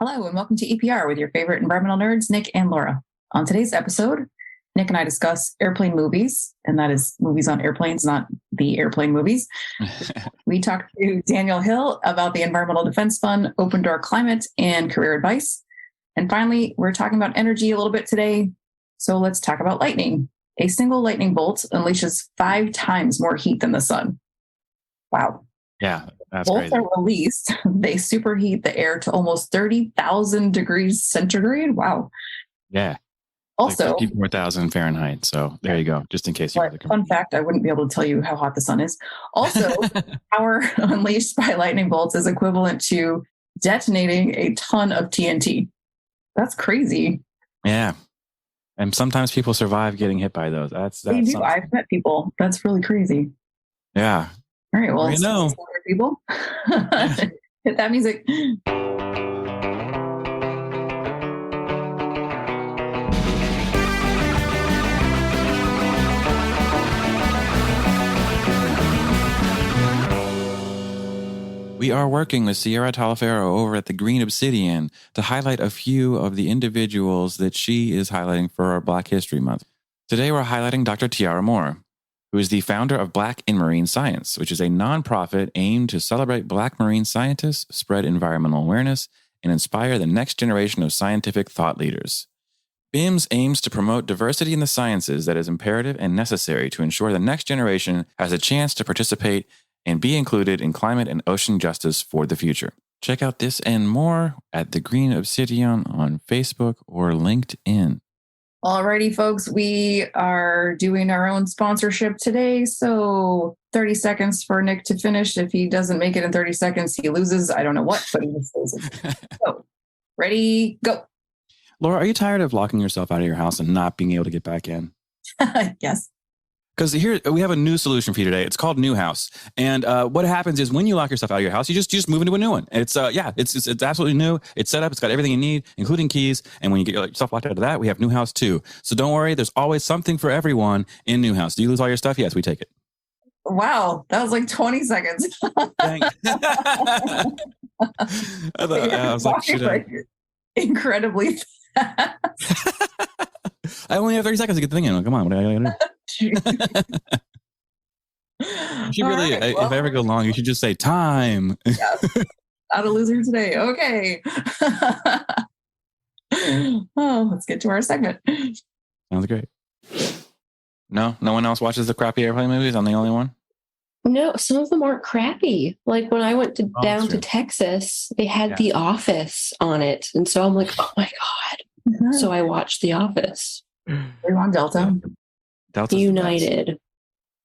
Hello and welcome to EPR with your favorite environmental nerds, Nic and Laura. On today's episode, Nic and I discuss airplane movies, and that is movies on airplanes, not the airplane movies. We talk to Daniel Hill about the Environmental Defense Fund, Open Door Climate, and career advice. And finally, we're talking about energy a little bit today. So let's talk about lightning. A single lightning bolt unleashes 5 times more heat than the sun. Wow. Yeah, that's Bolts crazy. are released. They superheat the air to almost 30,000 degrees centigrade. Wow. Yeah. Also, like 54,000 Fahrenheit. So there you go. Just in case you fun fact, I wouldn't be able to tell you how hot the sun is. Also, power unleashed by lightning bolts is equivalent to detonating a ton of TNT. That's crazy. Yeah. And sometimes people survive getting hit by those. That's They do. something. I've met people. That's really crazy. Yeah. All right. Well, you know, people. Hit that music. we are working with Sierra Talafero over at the Green Obsidian to highlight a few of the individuals that she is highlighting for our Black History Month. Today, we're highlighting Dr. Tiara Moore, who is the founder of Black in Marine Science, which is a nonprofit aimed to celebrate Black marine scientists, spread environmental awareness, and inspire the next generation of scientific thought leaders. BIMS aims to promote diversity in the sciences that is imperative and necessary to ensure the next generation has a chance to participate and be included in climate and ocean justice for the future. Check out this and more at the Green Obsidian on Facebook or LinkedIn. Alrighty, folks, we are doing our own sponsorship today. So 30 seconds for Nic to finish. If he doesn't make it in 30 seconds, he loses. I don't know what, but he just loses. So, ready, go. Laura, are you tired of locking yourself out of your house and not being able to get back in? Yes. Because here we have a new solution for you today. It's called New House, and what happens is when you lock yourself out of your house, you just move into a new one. It's it's absolutely new. It's set up. It's got everything you need, including keys. And when you get yourself locked out of that, we have New House too. So don't worry. There's always something for everyone in New House. Do you lose all your stuff? Yes, we take it. Wow, that was like 20 seconds. I was like, should I? Incredibly fast. I only have 30 seconds to get the thing in. Come on, what do I gotta do? You should really, right, well, if I ever go long, you should just say time. Yes. Not a loser today. Okay. Oh, let's get to our segment. Sounds great. No one else watches the crappy airplane movies? I'm the only one? No, some of them aren't crappy. Like when I went down true. to Texas, they had The Office on it. And so I'm like, oh my God. Mm-hmm. So I watched The Office. We're on Delta. Delta's United.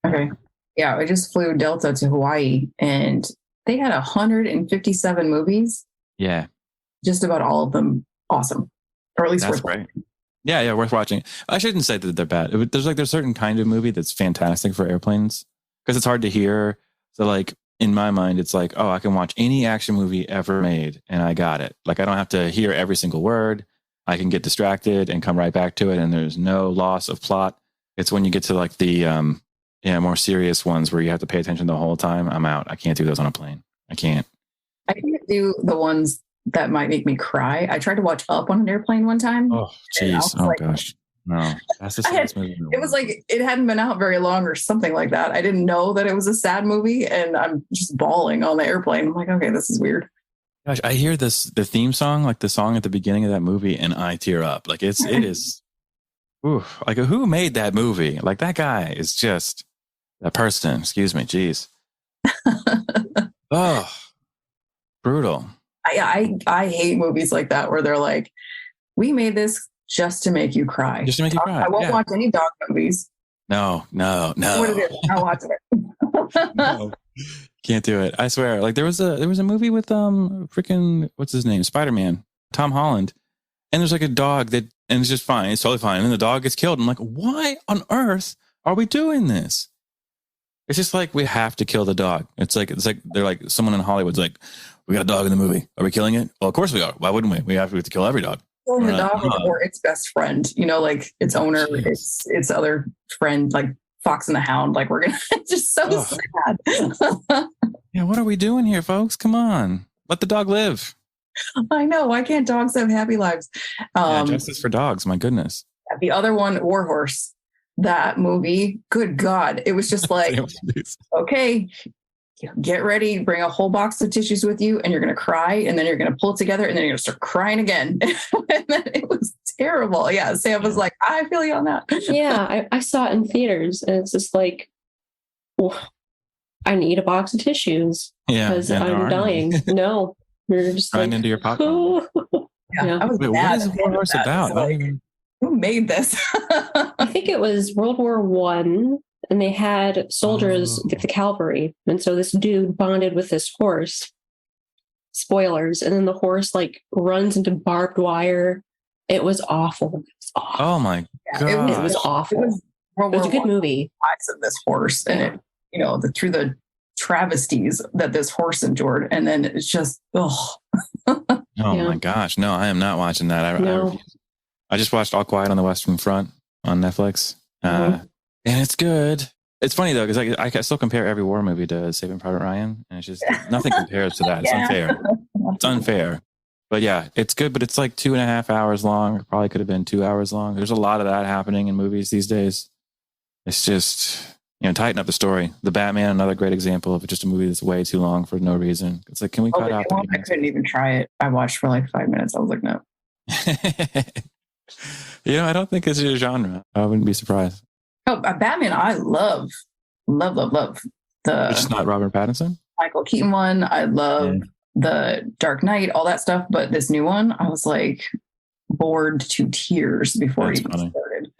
Okay. Yeah, I just flew Delta to Hawaii and they had 157 movies. Yeah. Just about all of them awesome. Or at least That's worth right. Yeah, worth watching. I shouldn't say that they're bad. There's a certain kind of movie that's fantastic for airplanes because it's hard to hear. So like in my mind, it's like, oh, I can watch any action movie ever made and I got it. Like I don't have to hear every single word. I can get distracted and come right back to it and there's no loss of plot. It's when you get to like the more serious ones where you have to pay attention the whole time. I'm out. I can't do those on a plane. I can't do the ones that might make me cry. I tried to watch Up on an airplane one time. Oh, jeez. Oh, like, gosh. No, that's the saddest movie. It was like it hadn't been out very long or something like that. I didn't know that it was a sad movie and I'm just bawling on the airplane. I'm like, okay, this is weird. Gosh, I hear the theme song, like the song at the beginning of that movie, and I tear up. Like it is. Ooh, like who made that movie? Like that guy is just that person. Excuse me. Jeez. Oh, brutal. I hate movies like that where they're like, we made this just to make you cry. Just to make you cry. I won't watch any dog movies. No. What it is, I'll watch it. No, can't do it. I swear. Like there was a movie with freaking what's his name? Spider-Man, Tom Holland. And there's like a dog and it's just fine. It's totally fine. And then the dog gets killed. I'm like, why on earth are we doing this? It's just like, we have to kill the dog. It's like, they're like, someone in Hollywood's like, we got a dog in the movie. Are we killing it? Well, of course we are. Why wouldn't we? We have to kill every dog. Well, the dog or its best friend, like its owner, its other friend, like Fox and the Hound. Like it's just so sad. Yeah. What are we doing here, folks? Come on. Let the dog live. I know. Why can't dogs have happy lives? Justice for dogs. My goodness. The other one, War Horse. That movie, good God. It was just like, okay, get ready, bring a whole box of tissues with you, and you're going to cry, and then you're going to pull it together, and then you're going to start crying again. And then it was terrible. Yeah, Sam was like, I feel you on that. Yeah, I saw it in theaters, and it's just like, oh, I need a box of tissues because I'm dying. No, you're just crying like, into your popcorn. Yeah. I was Wait, what is War Horse about? Who made this? I think it was World War I, and they had soldiers with the cavalry. And so this dude bonded with this horse. Spoilers. And then the horse like runs into barbed wire. It was awful. It was awful. Oh my God. It was awful. It was a good movie. Lives of this horse, and it, you know, through the travesties that this horse endured. And then it's just, my gosh. No, I am not watching that. I just watched All Quiet on the Western Front on Netflix. And it's good. It's funny though, because I still compare every war movie to Saving Private Ryan. And it's just nothing compares to that. It's unfair. It's unfair. But yeah, it's good, but it's like 2.5 hours long. It probably could have been 2 hours long. There's a lot of that happening in movies these days. It's just, tighten up the story. The Batman, another great example of just a movie that's way too long for no reason. It's like, can we cut out? I couldn't even try it. I watched for like 5 minutes. I was like, no. I don't think it's your genre. I wouldn't be surprised. Oh, Batman, I love. It's not Robert Pattinson? Michael Keaton one. I love the Dark Knight, all that stuff. But this new one, I was like bored to tears before it even started.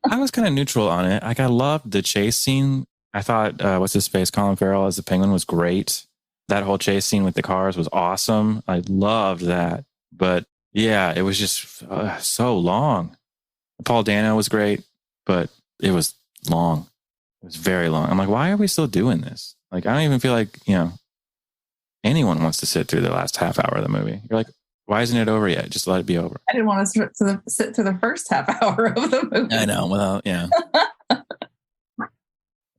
I was kind of neutral on it. Like, I loved the chase scene. I thought, what's his face? Colin Farrell as the Penguin was great. That whole chase scene with the cars was awesome. I loved that. But yeah, it was just so long. Paul Dano was great, but it was long. It was very long. I'm like, why are we still doing this? Like, I don't even feel like, anyone wants to sit through the last half hour of the movie. You're like, why isn't it over yet? Just let it be over. I didn't want to sit through the first half hour of the movie. I know. Well, yeah.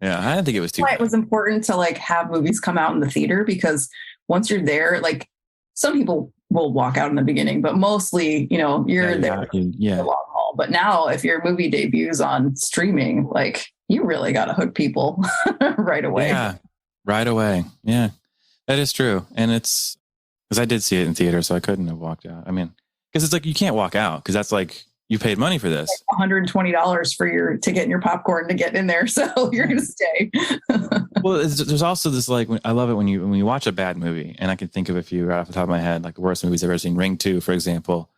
Yeah, I didn't think it was too bad. It was important to like have movies come out in the theater, because once you're there, like some people will walk out in the beginning, but mostly, you're there for the long haul. But now if your movie debuts on streaming, like you really got to hook people right away. Yeah, right away. Yeah, that is true. And it's because I did see it in theater, so I couldn't have walked out. I mean, because it's like, you can't walk out because that's like, you paid money for this. Like $120 for your ticket and your popcorn to get in there. So you're going to stay. Well, there's also this, like, I love it when you watch a bad movie, and I can think of a few right off the top of my head, like the worst movies I've ever seen. Ring 2, for example,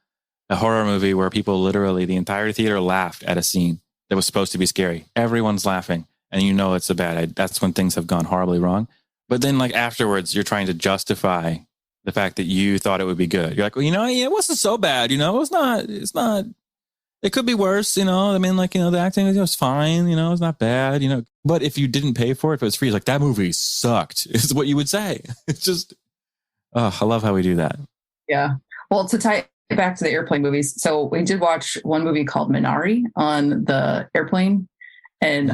a horror movie where people literally, the entire theater laughed at a scene that was supposed to be scary. Everyone's laughing, and it's a bad. That's when things have gone horribly wrong. But then, like, afterwards, you're trying to justify the fact that you thought it would be good. You're like, well, it wasn't so bad. It's not. It could be worse, I mean, like, the acting was fine, it's not bad, But if you didn't pay for it, if it was free, it's like, that movie sucked, is what you would say. It's just, I love how we do that. Yeah. Well, to tie it back to the airplane movies. So we did watch one movie called Minari on the airplane. And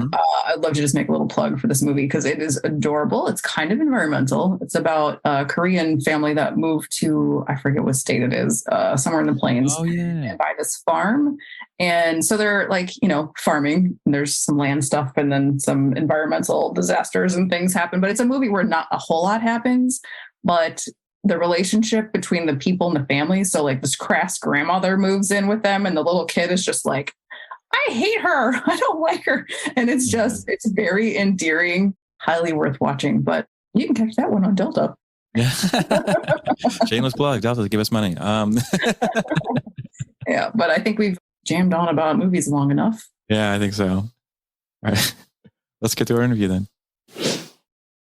I'd love to just make a little plug for this movie because it is adorable. It's kind of environmental. It's about a Korean family that moved to, I forget what state it is, somewhere in the plains. Oh, yeah. And buy this farm. And so they're like, farming. And there's some land stuff and then some environmental disasters and things happen. But it's a movie where not a whole lot happens, but the relationship between the people and the family. So like this crass grandmother moves in with them and the little kid is just like, I hate her. I don't like her. And it's very endearing, highly worth watching, but you can catch that one on Delta. Yeah. Shameless plug. Delta, give us money. Yeah, but I think we've jammed on about movies long enough. Yeah, I think so. All right. Let's get to our interview then.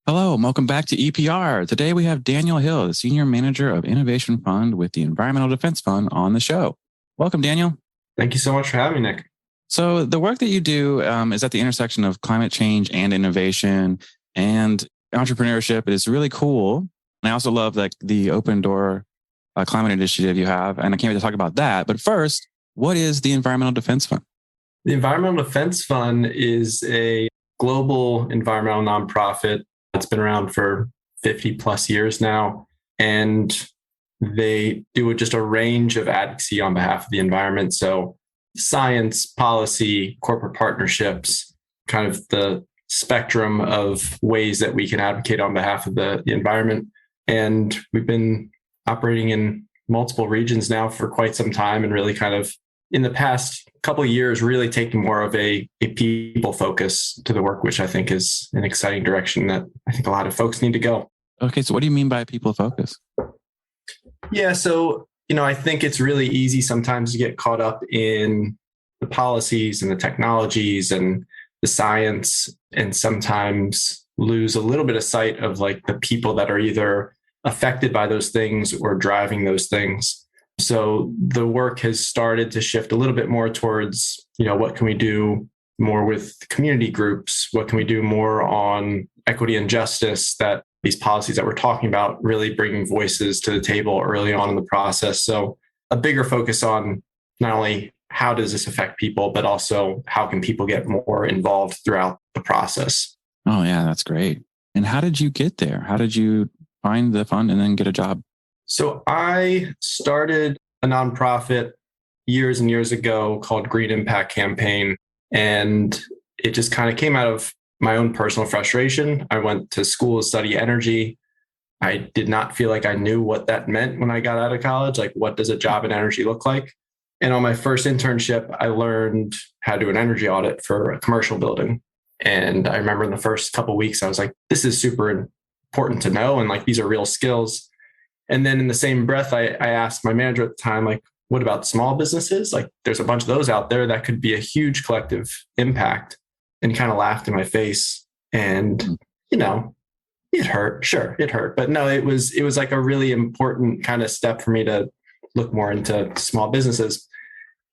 Hello, and welcome back to EPR. Today we have Daniel Hill, the Senior Manager of Innovation Fund with the Environmental Defense Fund, on the show. Welcome, Daniel. Thank you so much for having me, Nick. So the work that you do is at the intersection of climate change and innovation and entrepreneurship. It is really cool. And I also love the Open Door climate initiative you have. And I can't wait to talk about that. But first, what is the Environmental Defense Fund? The Environmental Defense Fund is a global environmental nonprofit that's been around for 50 plus years now. And they do just a range of advocacy on behalf of the environment. So science, policy, corporate partnerships, kind of the spectrum of ways that we can advocate on behalf of the environment. And we've been operating in multiple regions now for quite some time, and really kind of in the past couple of years, really taking more of a people focus to the work, which I think is an exciting direction that I think a lot of folks need to go. Okay. So what do you mean by people focus? Yeah. So, I think it's really easy sometimes to get caught up in the policies and the technologies and the science, and sometimes lose a little bit of sight of like the people that are either affected by those things or driving those things. So the work has started to shift a little bit more towards, what can we do more with community groups? What can we do more on equity and justice, that these policies that we're talking about really bringing voices to the table early on in the process. So a bigger focus on not only how does this affect people, but also how can people get more involved throughout the process. Oh, yeah, that's great. And how did you get there? How did you find the fund and then get a job? So I started a nonprofit years and years ago called Green Impact Campaign. And it just kind of came out of my own personal frustration. I went to school to study energy. I did not feel like I knew what that meant when I got out of college. Like, what does a job in energy look like? And on my first internship, I learned how to do an energy audit for a commercial building. And I remember in the first couple of weeks, I was like, this is super important to know. And like, these are real skills. And then in the same breath, I asked my manager at the time, like, what about small businesses? Like, there's a bunch of those out there that could be a huge collective impact. And he kind of laughed in my face. And, it hurt. Sure, it hurt. But no, it was like a really important kind of step for me to look more into small businesses.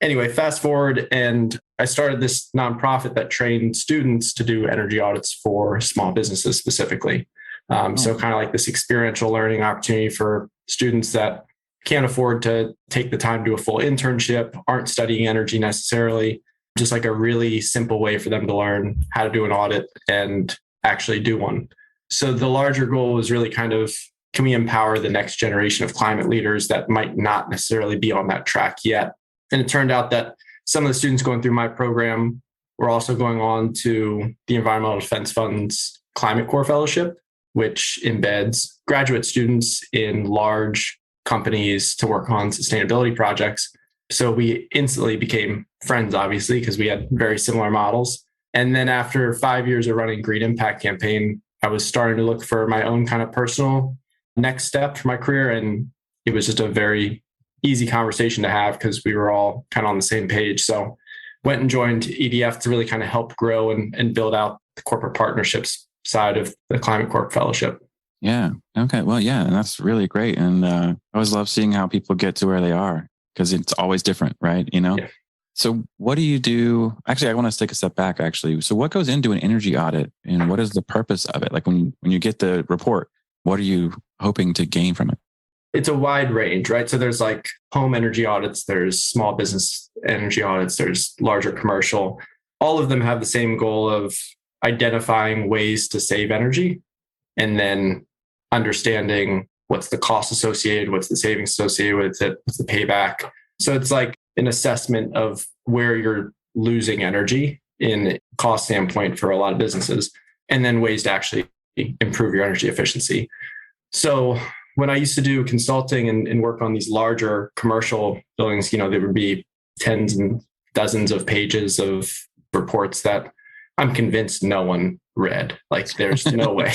Anyway, fast forward, and I started this nonprofit that trained students to do energy audits for small businesses specifically. So kind of like this experiential learning opportunity for students that can't afford to take the time to do a full internship, aren't studying energy necessarily, just like a really simple way for them to learn how to do an audit and actually do one. So the larger goal was really kind of, can we empower the next generation of climate leaders that might not necessarily be on that track yet? And it turned out that some of the students going through my program were also going on to the Environmental Defense Fund's Climate Corps Fellowship, which embeds graduate students in large companies to work on sustainability projects. So we instantly became friends, obviously, because we had very similar models. And then after 5 years of running Green Impact Campaign, I was starting to look for my own kind of personal next step for my career. And it was just a very easy conversation to have because we were all kind of on the same page. So went and joined EDF to really kind of help grow and build out the corporate partnerships side of the Climate Corp Fellowship. Yeah. Okay. Well, yeah. And that's really great. And I always love seeing how people get to where they are because it's always different, right? Yeah. So what do you do? Actually, I want to take a step back, actually. So what goes into an energy audit and what is the purpose of it? Like when you get the report, what are you hoping to gain from it? It's a wide range, right? So there's like home energy audits, there's small business energy audits, there's larger commercial. All of them have the same goal of identifying ways to save energy and then understanding what's the cost associated, what's the savings associated with it, what's the payback. So it's like an assessment of where you're losing energy in cost standpoint for a lot of businesses, and then ways to actually improve your energy efficiency. So when I used to do consulting and work on these larger commercial buildings, there would be tens and dozens of pages of reports that I'm convinced no one read. Like there's no way,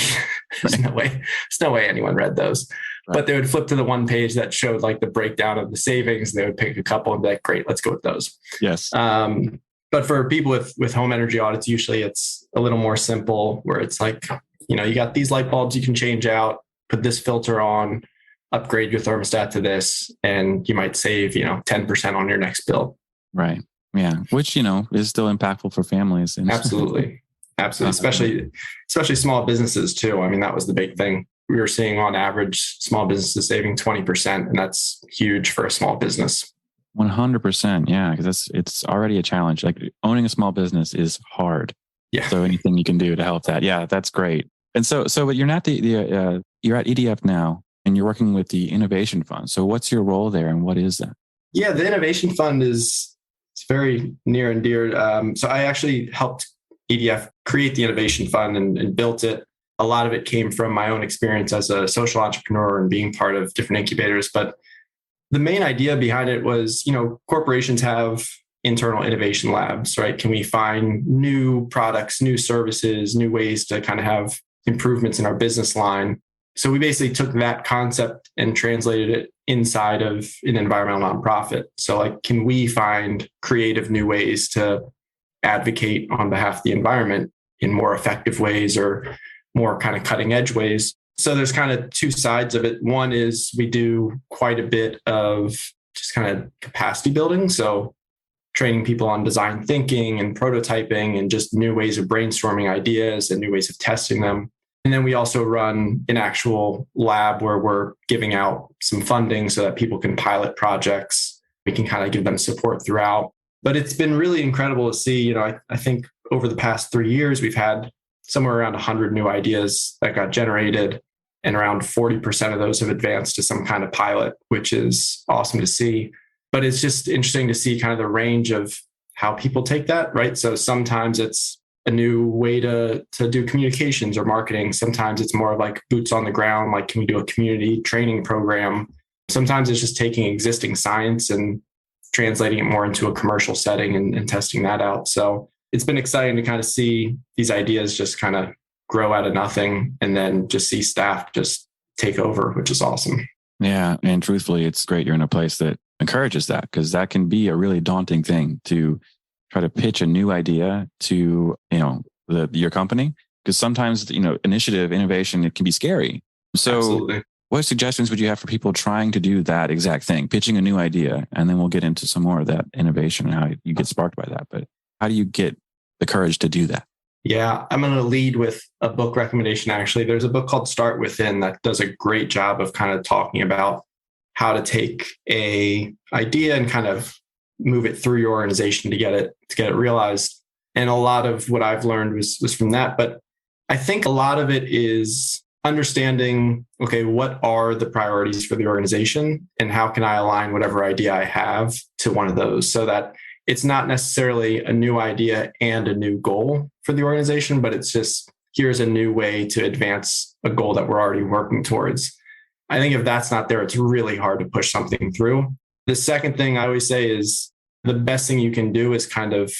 there's no way anyone read those. Right. But they would flip to the one page that showed like the breakdown of the savings. And they would pick a couple and be like, great, let's go with those. Yes. But for people with home energy audits, usually it's a little more simple where it's like, you got these light bulbs you can change out, put this filter on, upgrade your thermostat to this, and you might save, 10% on your next bill. Right. Yeah. Which, is still impactful for families. Absolutely. Absolutely. Especially small businesses too. I mean, that was the big thing. We were seeing on average small businesses saving 20%, and that's huge for a small business. 100%. Yeah. Because it's already a challenge. Like owning a small business is hard. Yeah. So anything you can do to help that. Yeah, that's great. And so you're not you're at EDF now. and you're working with the Innovation Fund. So what's your role there and what is that? Yeah, the Innovation Fund it's very near and dear. So I actually helped EDF create the Innovation Fund and built it. A lot of it came from my own experience as a social entrepreneur and being part of different incubators. But the main idea behind it was, corporations have internal innovation labs, right? Can we find new products, new services, new ways to kind of have improvements in our business line? So we basically took that concept and translated it inside of an environmental nonprofit. So like, can we find creative new ways to advocate on behalf of the environment in more effective ways or more kind of cutting edge ways? So there's kind of two sides of it. One is we do quite a bit of just kind of capacity building. So training people on design thinking and prototyping and just new ways of brainstorming ideas and new ways of testing them. And then we also run an actual lab where we're giving out some funding so that people can pilot projects. We can kind of give them support throughout. But it's been really incredible to see, I think over the past 3 years, we've had somewhere around 100 new ideas that got generated, and around 40% of those have advanced to some kind of pilot, which is awesome to see. But it's just interesting to see kind of the range of how people take that, right? So sometimes it's a new way to do communications or marketing. Sometimes it's more of like boots on the ground, like can we do a community training program? Sometimes it's just taking existing science and translating it more into a commercial setting and testing that out. So it's been exciting to kind of see these ideas just kind of grow out of nothing and then just see staff just take over, which is awesome. Yeah. And truthfully, it's great you're in a place that encourages that, because that can be a really daunting thing to try to pitch a new idea to, your company. Because sometimes, initiative, innovation, it can be scary. So Absolutely. What suggestions would you have for people trying to do that exact thing, pitching a new idea? And then we'll get into some more of that innovation and how you get sparked by that. But how do you get the courage to do that? Yeah, I'm going to lead with a book recommendation. Actually, there's a book called Start Within that does a great job of kind of talking about how to take a idea and kind of move it through your organization to get it realized. And a lot of what I've learned was from that. But I think a lot of it is understanding, okay, what are the priorities for the organization and how can I align whatever idea I have to one of those, so that it's not necessarily a new idea and a new goal for the organization, but it's just, here's a new way to advance a goal that we're already working towards. I think if that's not there, it's really hard to push something through. The second thing I always say is the best thing you can do is kind of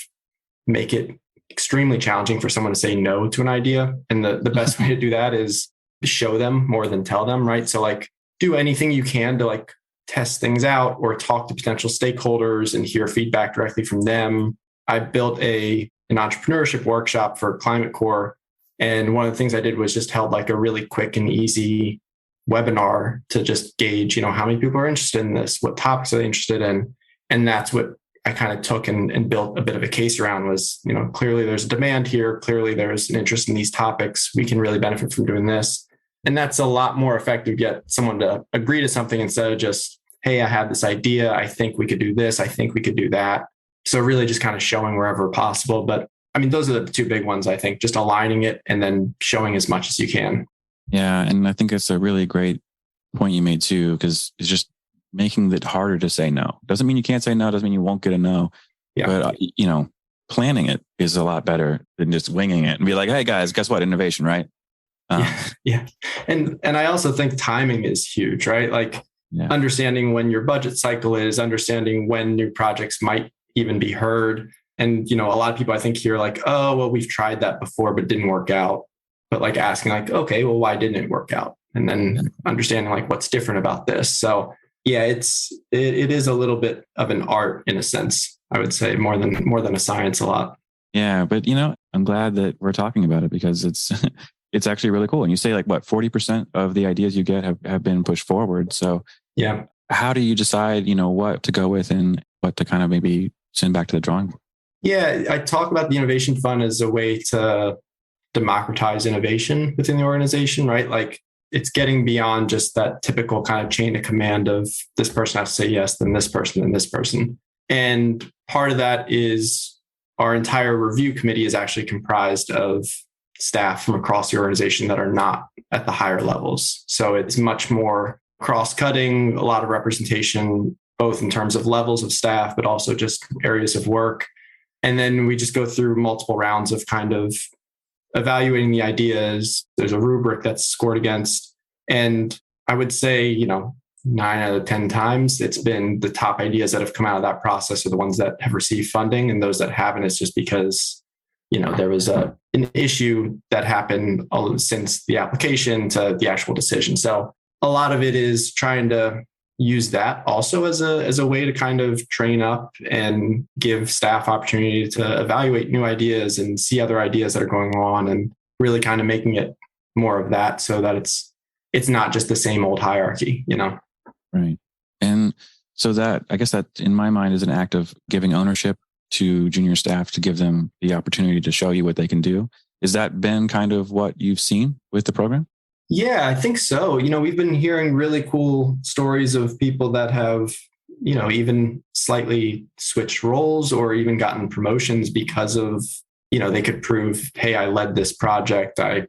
make it extremely challenging for someone to say no to an idea. And the best way to do that is show them more than tell them, right? So like do anything you can to like test things out or talk to potential stakeholders and hear feedback directly from them. I built an entrepreneurship workshop for Climate Corps. And one of the things I did was just held like a really quick and easy webinar to just gauge, how many people are interested in this, what topics are they interested in. And that's what I kind of took and built a bit of a case around was, clearly there's a demand here. Clearly there's an interest in these topics. We can really benefit from doing this. And that's a lot more effective to get someone to agree to something instead of just, hey, I have this idea. I think we could do this. I think we could do that. So really just kind of showing wherever possible. But I mean, those are the two big ones, I think, just aligning it and then showing as much as you can. Yeah. And I think it's a really great point you made too, because it's just making it harder to say no. Doesn't mean you can't say no. Doesn't mean you won't get a no. Yeah. But, planning it is a lot better than just winging it and be like, hey guys, guess what? Innovation, right? Yeah. And I also think timing is huge, right? Like understanding when your budget cycle is, understanding when new projects might even be heard. And, a lot of people I think hear like, oh, well, we've tried that before, but it didn't work out. But like asking like, okay, well, why didn't it work out? And then understanding like what's different about this. So yeah, it is a little bit of an art in a sense, I would say more than a science a lot. Yeah. But, I'm glad that we're talking about it because it's, it's actually really cool. And you say like what, 40% of the ideas you get have been pushed forward. So yeah, how do you decide, what to go with and what to kind of maybe send back to the drawing board? Yeah, I talk about the Innovation Fund as a way to democratize innovation within the organization, right? Like it's getting beyond just that typical kind of chain of command of this person has to say yes, then this person, then this person. And part of that is our entire review committee is actually comprised of staff from across the organization that are not at the higher levels. So it's much more cross-cutting, a lot of representation, both in terms of levels of staff, but also just areas of work. And then we just go through multiple rounds of kind of evaluating the ideas. There's a rubric that's scored against. And I would say, 9 out of 10 times, it's been the top ideas that have come out of that process are the ones that have received funding. And those that haven't, it's just because, there was an issue that happened since the application to the actual decision. So a lot of it is trying to use that also as a way to kind of train up and give staff opportunity to evaluate new ideas and see other ideas that are going on, and really kind of making it more of that so that it's not just the same old hierarchy, Right. And so that, I guess that in my mind is an act of giving ownership to junior staff to give them the opportunity to show you what they can do. Has that been kind of what you've seen with the program? Yeah, I think so. We've been hearing really cool stories of people that have, even slightly switched roles or even gotten promotions because of, they could prove, hey, I led this project. I,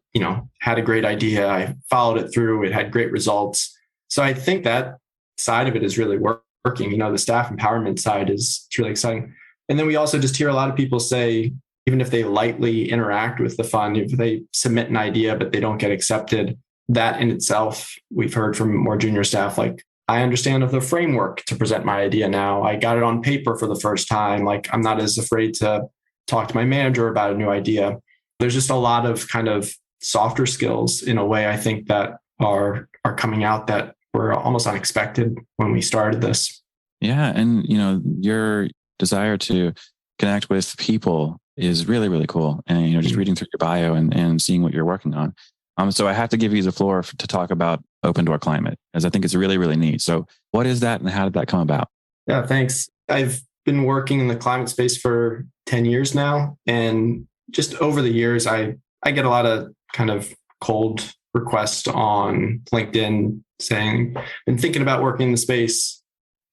had a great idea. I followed it through. It had great results. So I think that side of it is really working. The staff empowerment side it's really exciting. And then we also just hear a lot of people say, even if they lightly interact with the fund, if they submit an idea, but they don't get accepted, that in itself, we've heard from more junior staff, like, I understand of the framework to present my idea now. I got it on paper for the first time. Like, I'm not as afraid to talk to my manager about a new idea. There's just a lot of kind of softer skills in a way, I think, that are coming out that were almost unexpected when we started this. Yeah. And, your desire to connect with people is really, really cool. And, just reading through your bio and seeing what you're working on. So I have to give you the floor to talk about Open Door Climate, as I think it's really, really neat. So what is that and how did that come about? Yeah, thanks. I've been working in the climate space for 10 years now. And just over the years, I get a lot of kind of cold requests on LinkedIn saying, been thinking about working in the space.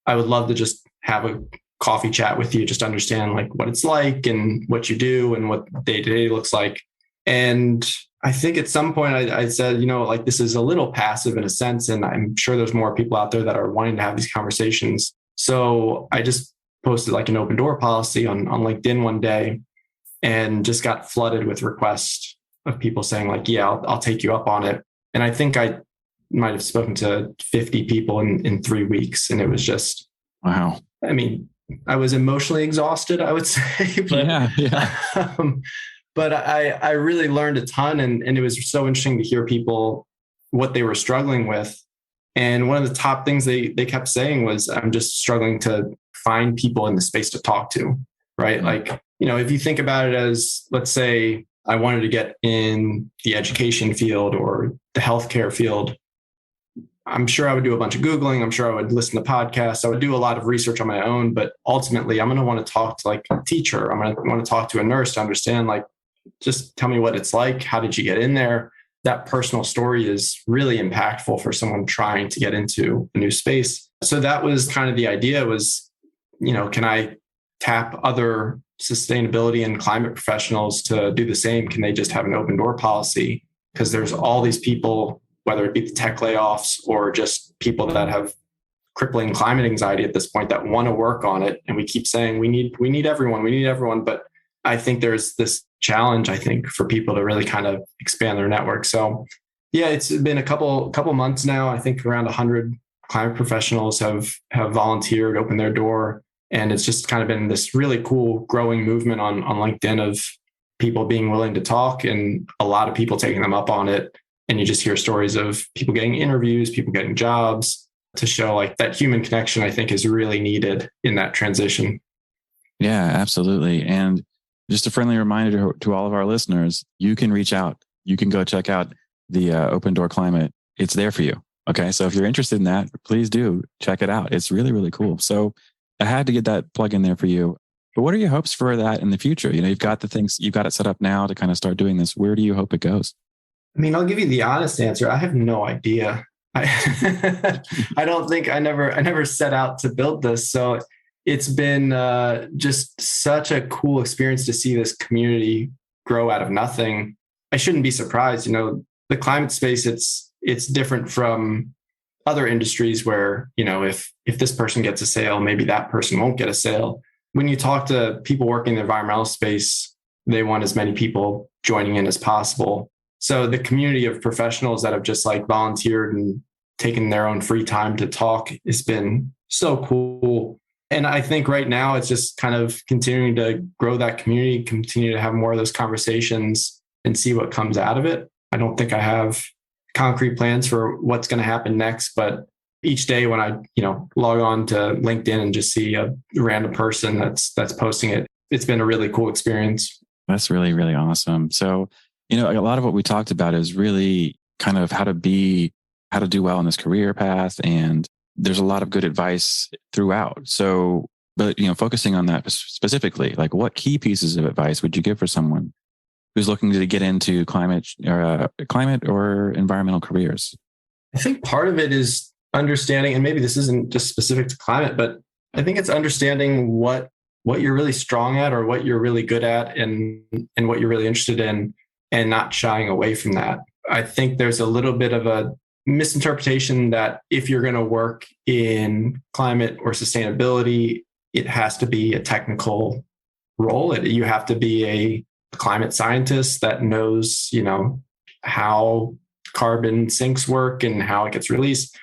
I would love to just have a coffee chat with you, just to understand like what it's like and what you do and what day-to-day looks like. And I think at some point I said, like, this is a little passive in a sense. And I'm sure there's more people out there that are wanting to have these conversations. So I just posted like an open door policy on LinkedIn one day and just got flooded with requests of people saying like, yeah, I'll take you up on it. And I think I might have spoken to 50 people in 3 weeks. And it was just, wow. I mean, I was emotionally exhausted, I would say. But, yeah. But I really learned a ton, and it was so interesting to hear people, what they were struggling with. And one of the top things they kept saying was, I'm just struggling to find people in the space to talk to, right? Mm-hmm. Like, if you think about it as, let's say I wanted to get in the education field or the healthcare field, I'm sure I would do a bunch of Googling. I'm sure I would listen to podcasts. I would do a lot of research on my own, but ultimately I'm going to want to talk to like a teacher. I'm going to want to talk to a nurse to understand, like, just tell me what it's like. How did you get in there? That personal story is really impactful for someone trying to get into a new space. So that was kind of the idea was, can I tap other sustainability and climate professionals to do the same? Can they just have an open door policy? Because there's all these people, whether it be the tech layoffs or just people that have crippling climate anxiety at this point that want to work on it. And we keep saying, we need everyone. But I think there's this challenge, I think, for people to really kind of expand their network. So yeah, it's been a couple months now. I think around 100 climate professionals have volunteered, opened their door. And it's just kind of been this really cool growing movement on LinkedIn of people being willing to talk and a lot of people taking them up on it. And you just hear stories of people getting interviews, people getting jobs, to show like that human connection, I think, is really needed in that transition. Yeah, absolutely. And just a friendly reminder to all of our listeners, you can reach out. You can go check out the Open Door Climate. It's there for you. Okay. So if you're interested in that, please do check it out. It's really, really cool. So I had to get that plug in there for you. But what are your hopes for that in the future? You've got the things, you've got it set up now to kind of start doing this. Where do you hope it goes? I mean, I'll give you the honest answer. I have no idea. I don't think I never set out to build this. So it's been just such a cool experience to see this community grow out of nothing. I shouldn't be surprised. The climate space, it's different from other industries where, if this person gets a sale, maybe that person won't get a sale. When you talk to people working in the environmental space, they want as many people joining in as possible. So the community of professionals that have just like volunteered and taken their own free time to talk has been so cool. And I think right now it's just kind of continuing to grow that community, continue to have more of those conversations and see what comes out of it. I don't think I have concrete plans for what's going to happen next, but each day when I, log on to LinkedIn and just see a random person that's posting it, it's been a really cool experience. That's really, really awesome. So, a lot of what we talked about is really kind of how to do well in this career path. And there's a lot of good advice throughout. So, but, focusing on that specifically, like what key pieces of advice would you give for someone who's looking to get into climate or environmental careers? I think part of it is understanding, and maybe this isn't just specific to climate, but I think it's understanding what you're really strong at or what you're really good at and what you're really interested in, and not shying away from that. I think there's a little bit of a misinterpretation that if you're going to work in climate or sustainability, it has to be a technical role. You have to be a climate scientist that knows, how carbon sinks work and how it gets released.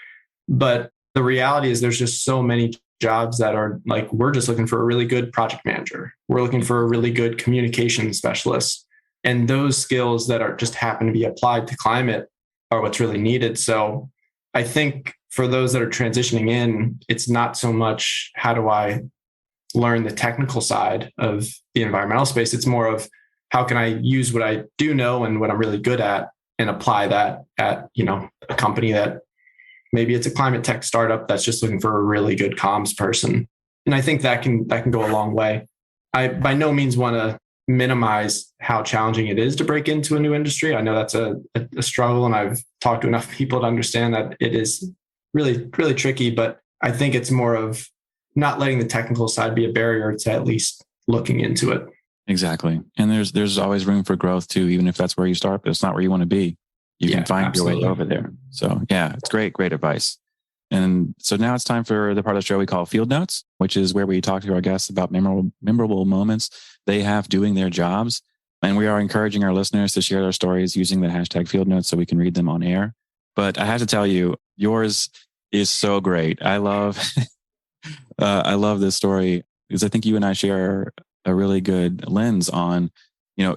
But the reality is there's just so many jobs that are like, we're just looking for a really good project manager. We're looking for a really good communication specialist. And those skills that are just happen to be applied to climate are what's really needed. So I think for those that are transitioning in, it's not so much how do I learn the technical side of the environmental space. It's more of how can I use what I do know and what I'm really good at and apply that at, a company that maybe it's a climate tech startup that's just looking for a really good comms person. And I think that can go a long way. I by no means want to minimize how challenging it is to break into a new industry. I know that's a struggle, and I've talked to enough people to understand that it is really, really tricky, but I think it's more of not letting the technical side be a barrier to at least looking into it. Exactly. And there's always room for growth too, even if that's where you start, but it's not where you want to be. You can find your way over there. So yeah, it's great advice. And so now it's time for the part of the show we call Field Notes, which is where we talk to our guests about memorable moments they have doing their jobs. And we are encouraging our listeners to share their stories using the hashtag Field Notes so we can read them on air. But I have to tell you, yours is so great. I love this story because I think you and I share a really good lens on,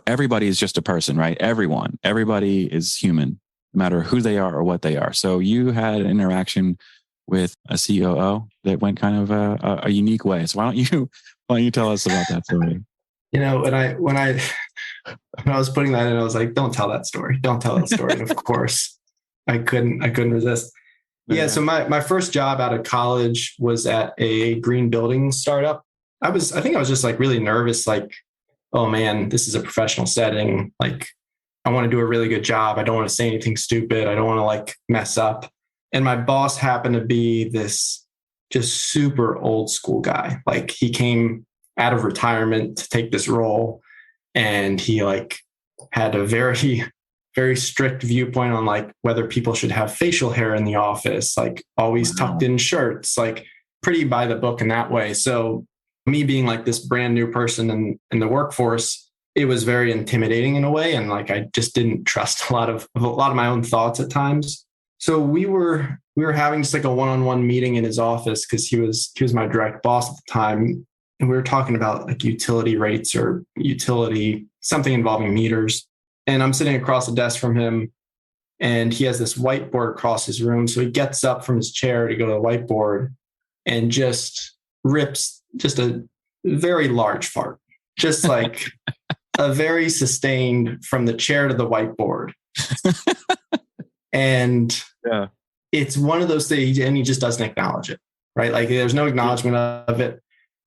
everybody is just a person, right? Everybody is human, no matter who they are or what they are. So you had an interaction with a COO that went kind of a unique way. So why don't you tell us about that story? When I was putting that in, I was like, don't tell that story. Don't tell that story. And of course I couldn't resist. Yeah. So my first job out of college was at a green building startup. I think I was just like really nervous, like, oh man, this is a professional setting. Like I want to do a really good job. I don't want to say anything stupid. I don't want to like mess up. And my boss happened to be this just super old school guy. Like he came out of retirement to take this role, and he like had a very, very strict viewpoint on like whether people should have facial hair in the office, like always tucked in shirts, like pretty by the book in that way. So me being like this brand new person in the workforce, it was very intimidating in a way. And like, I just didn't trust a lot of my own thoughts at times. So we were having just like a one-on-one meeting in his office because he was my direct boss at the time. And we were talking about like utility rates or something involving meters. And I'm sitting across the desk from him, and he has this whiteboard across his room. So he gets up from his chair to go to the whiteboard and just rips just a very large fart, just like a very sustained from the chair to the whiteboard. And it's one of those things, and he just doesn't acknowledge it, right? Like there's no acknowledgement of it.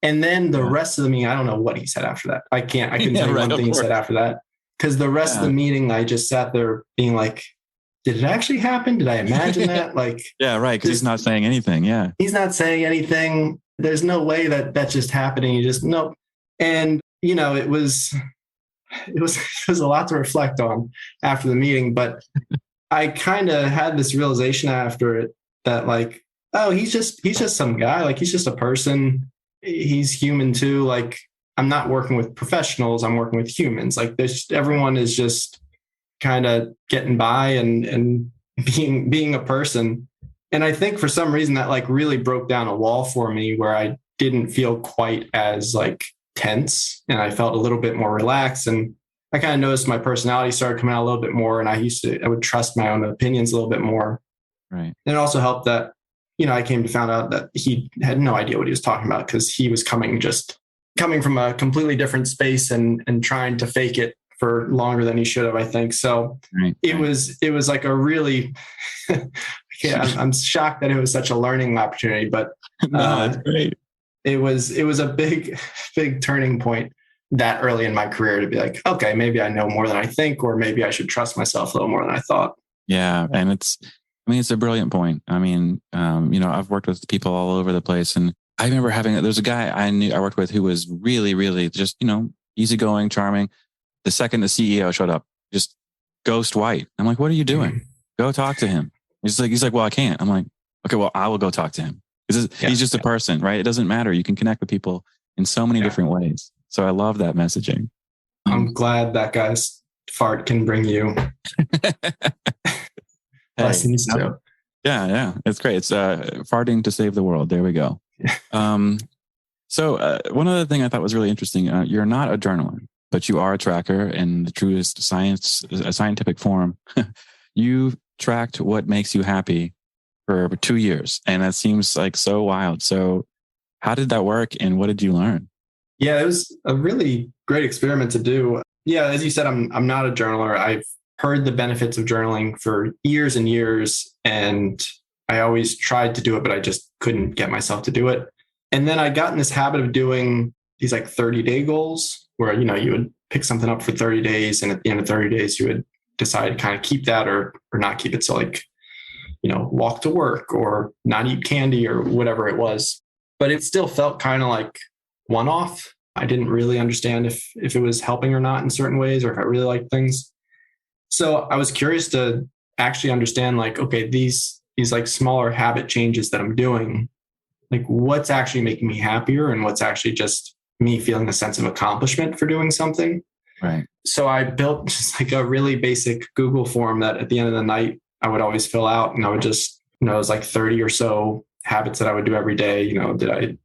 And then the rest of the meeting, I don't know what he said after that. I couldn't tell you one thing he said after that. Because the rest of the meeting, I just sat there being like, did it actually happen? Did I imagine that? Like, yeah, right. Because he's not saying anything. Yeah. He's not saying anything. There's no way that that's just happening. You just nope. And, it was a lot to reflect on after the meeting, but I kind of had this realization after it that like, oh, he's just some guy. Like, he's just a person. He's human too. Like, I'm not working with professionals. I'm working with humans. Like, everyone is just kind of getting by and being a person. And I think for some reason that like really broke down a wall for me where I didn't feel quite as like tense, and I felt a little bit more relaxed. And I kind of noticed my personality started coming out a little bit more, and I would trust my own opinions a little bit more. Right. And it also helped that, I came to find out that he had no idea what he was talking about, because he was coming from a completely different space and trying to fake it for longer than he should have, I think. So it was like a really, I'm shocked that it was such a learning opportunity, but no, that's great. It was a big turning point that early in my career to be like, okay, maybe I know more than I think, or maybe I should trust myself a little more than I thought. Yeah. And it's a brilliant point. I mean, I've worked with people all over the place, and I remember there's a guy I worked with who was really, really just, easygoing, charming. The second the CEO showed up, just ghost white. I'm like, what are you doing? Go talk to him. He's like, well, I can't. I'm like, okay, well, I will go talk to him. He's just a person, right? It doesn't matter. You can connect with people in so many different ways. So I love that messaging. I'm glad that guy's fart can bring you lessons too. Yeah. It's great. It's farting to save the world. There we go. So one other thing I thought was really interesting, you're not a journaler, but you are a tracker in the truest scientific form. You tracked what makes you happy for 2 years. And that seems like so wild. So how did that work, and what did you learn? Yeah, it was a really great experiment to do. Yeah, as you said, I'm not a journaler. I've heard the benefits of journaling for years and years, and I always tried to do it, but I just couldn't get myself to do it. And then I got in this habit of doing these like 30-day goals where, you would pick something up for 30 days. And at the end of 30 days, you would decide to kind of keep that or not keep it. So like, walk to work or not eat candy or whatever it was. But it still felt kind of like one-off. I didn't really understand if it was helping or not in certain ways, or if I really liked things. So I was curious to actually understand, like, okay, these like smaller habit changes that I'm doing, like what's actually making me happier and what's actually just me feeling a sense of accomplishment for doing something. Right. So I built just like a really basic Google form that at the end of the night, I would always fill out, and I would just, it was like 30 or so habits that I would do every day. Did I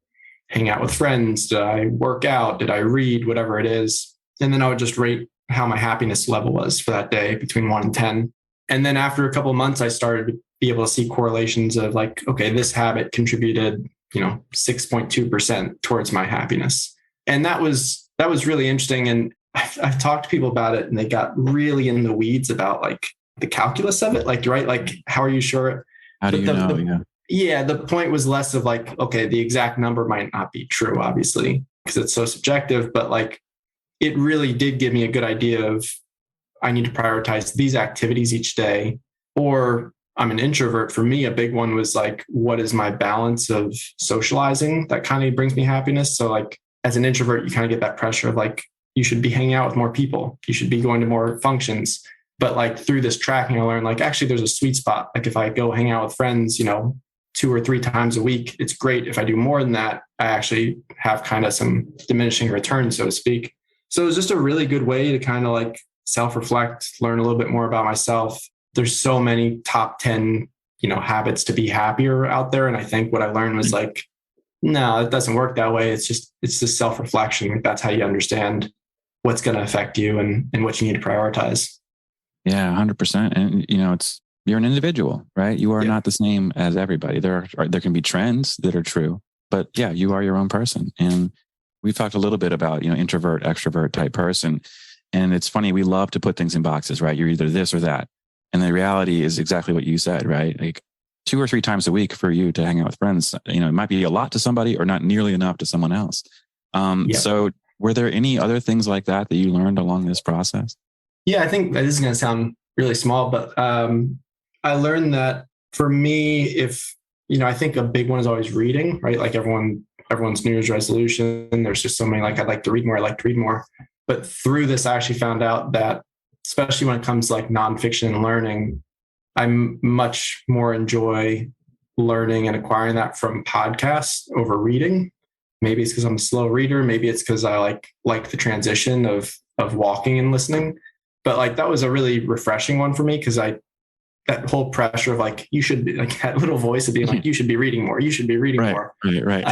hang out with friends? Did I work out? Did I read? Whatever it is. And then I would just rate how my happiness level was for that day between 1 and 10. And then after a couple of months, I started to be able to see correlations of like, okay, this habit contributed, 6.2% towards my happiness. And that was really interesting. And I've talked to people about it, and they got really in the weeds about like the calculus of it. Like, right? Like, how are you sure? How do you know? Yeah. The point was less of like, okay, the exact number might not be true, obviously, because it's so subjective, but like, it really did give me a good idea of, I need to prioritize these activities each day. Or I'm an introvert. For me, a big one was like, what is my balance of socializing that kind of brings me happiness? So like, as an introvert, you kind of get that pressure of like, you should be hanging out with more people. You should be going to more functions. But like through this tracking, I learned like, actually there's a sweet spot. Like if I go hang out with friends, 2 or 3 times a week, it's great. If I do more than that, I actually have kind of some diminishing returns, so to speak. So it was just a really good way to kind of like self-reflect, learn a little bit more about myself. There's so many top 10, habits to be happier out there. And I think what I learned was like, no, it doesn't work that way. It's just self-reflection. Like that's how you understand what's going to affect you and what you need to prioritize. Yeah, 100%. And you're an individual, right? You are not the same as everybody. There can be trends that are true, but yeah, you are your own person. And we've talked a little bit about, introvert, extrovert type person. And it's funny, we love to put things in boxes, right? You're either this or that. And the reality is exactly what you said, right? Like 2 or 3 times a week for you to hang out with friends, it might be a lot to somebody or not nearly enough to someone else. So were there any other things like that you learned along this process? Yeah, I think this is going to sound really small, but I learned that for me, I think a big one is always reading, right? Like everyone's New Year's resolution. There's just so many, like, I'd like to read more. But through this, I actually found out that, especially when it comes to like nonfiction and learning, I much more enjoy learning and acquiring that from podcasts over reading. Maybe it's because I'm a slow reader. Maybe it's because I like the transition of walking and listening. But like that was a really refreshing one for me because that whole pressure of like, you should be like that little voice of being like, you should be reading more. You should be reading more. Right.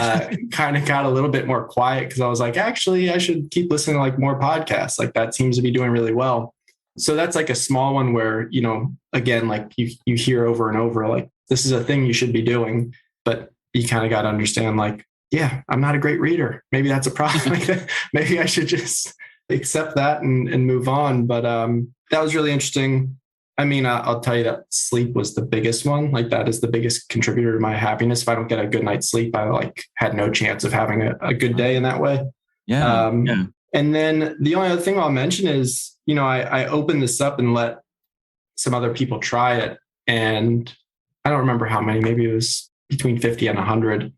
Kind of got a little bit more quiet because I was like, actually, I should keep listening to like more podcasts. Like that seems to be doing really well. So that's like a small one where, you know, again, like you hear over and over, like this is a thing you should be doing, but you kind of got to understand like, yeah, I'm not a great reader. Maybe that's a problem. Like, maybe I should just accept that and move on. But that was really interesting. I mean, I'll tell you that sleep was the biggest one. Like that is the biggest contributor to my happiness. If I don't get a good night's sleep, I like had no chance of having a good day in that way. Yeah. And then the only other thing I'll mention is, you know, I opened this up and let some other people try it. And I don't remember how many, maybe it was between 50 and 100.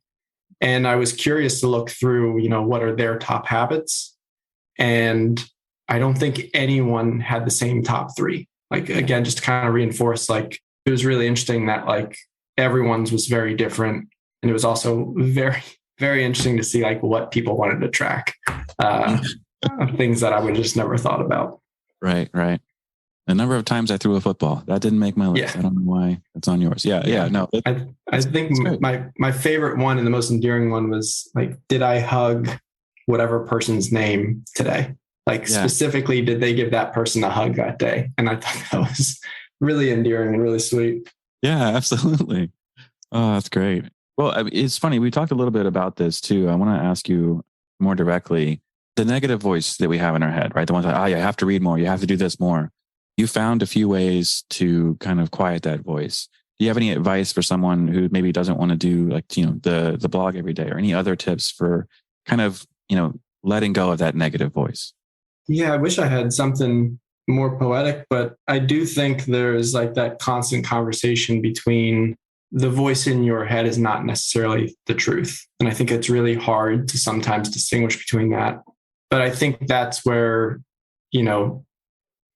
And I was curious to look through, you know, what are their top habits? And I don't think anyone had the same top three. Like, again, just to kind of reinforce, like, it was really interesting that like everyone's was very different. And it was also very, very interesting to see like what people wanted to track, things that I would just never thought about. Right. The number of times I threw a football, that didn't make my list. Yeah. I don't know why it's on yours. Yeah. No, I think my favorite one and the most endearing one was like, did I hug whatever person's name today? Like specifically, did they give that person a hug that day? And I thought that was really endearing and really sweet. Yeah, absolutely. Oh, that's great. Well, it's funny. We talked a little bit about this too. I want to ask you more directly, the negative voice that we have in our head, right? The ones that, you have to read more. You have to do this more. You found a few ways to kind of quiet that voice. Do you have any advice for someone who maybe doesn't want to do like, you know, the blog every day, or any other tips for kind of, you know, letting go of that negative voice? Yeah, I wish I had something more poetic, but I do think there's like that constant conversation between the voice in your head is not necessarily the truth. And I think it's really hard to sometimes distinguish between that. But I think that's where, you know,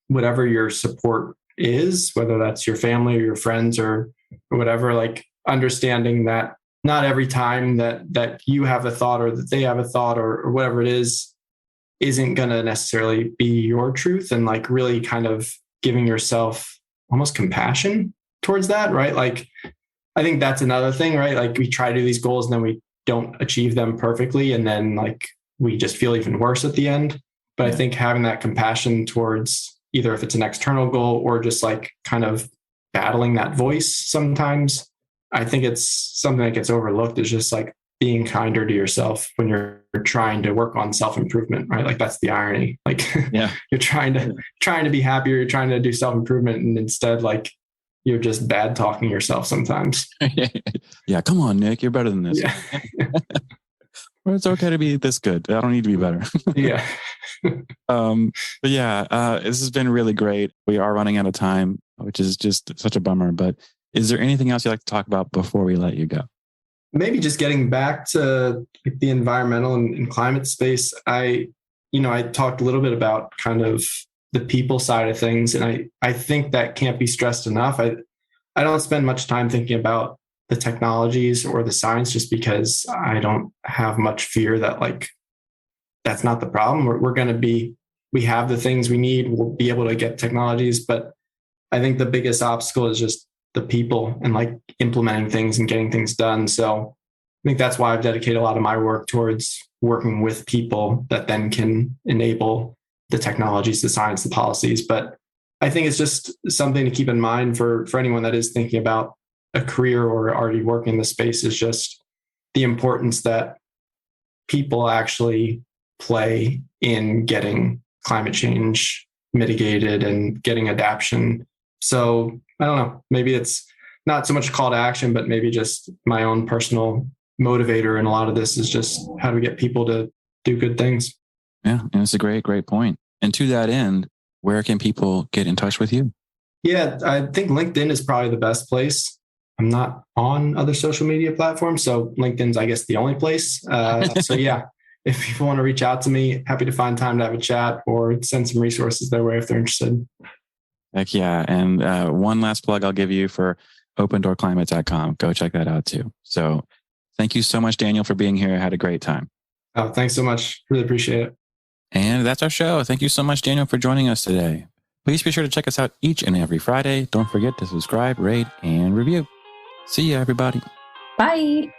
whatever your support is, whether that's your family or your friends or whatever, like understanding that not every time that you have a thought or that they have a thought or whatever it is, isn't going to necessarily be your truth, and like really kind of giving yourself almost compassion towards that, right? Like, I think that's another thing, right? Like we try to do these goals and then we don't achieve them perfectly. And then like, we just feel even worse at the end. But I think having that compassion towards either if it's an external goal or just like kind of battling that voice sometimes, I think it's something that gets overlooked, is just like being kinder to yourself when you're trying to work on self-improvement, right? Like that's the irony. Like you're trying to be happier, you're trying to do self-improvement, and instead like you're just bad talking yourself sometimes. Yeah. Come on, Nick, you're better than this. Yeah. Well, it's okay to be this good. I don't need to be better. Yeah. But yeah, this has been really great. We are running out of time, which is just such a bummer, but is there anything else you'd like to talk about before we let you go? Maybe just getting back to the environmental and climate space. I talked a little bit about kind of the people side of things. And I think that can't be stressed enough. I don't spend much time thinking about the technologies or the science just because I don't have much fear that like, that's not the problem. We're going to be, we have the things we need. We'll be able to get technologies. But I think the biggest obstacle is just the people and like implementing things and getting things done. So I think that's why I've dedicated a lot of my work towards working with people that then can enable the technologies, the science, the policies. But I think it's just something to keep in mind for anyone that is thinking about a career or already working in the space, is just the importance that people actually play in getting climate change mitigated and getting adaptation. So I don't know, maybe it's not so much a call to action, but maybe just my own personal motivator in a lot of this is just how do we get people to do good things? Yeah, and it's a great point. And to that end, where can people get in touch with you? Yeah, I think LinkedIn is probably the best place. I'm not on other social media platforms, so LinkedIn's, I guess, the only place. So yeah, if people want to reach out to me, happy to find time to have a chat or send some resources their way if they're interested. Heck yeah. And one last plug I'll give you for opendoorclimate.com. Go check that out too. So thank you so much, Daniel, for being here. I had a great time. Oh, thanks so much. Really appreciate it. And that's our show. Thank you so much, Daniel, for joining us today. Please be sure to check us out each and every Friday. Don't forget to subscribe, rate, and review. See ya, everybody. Bye.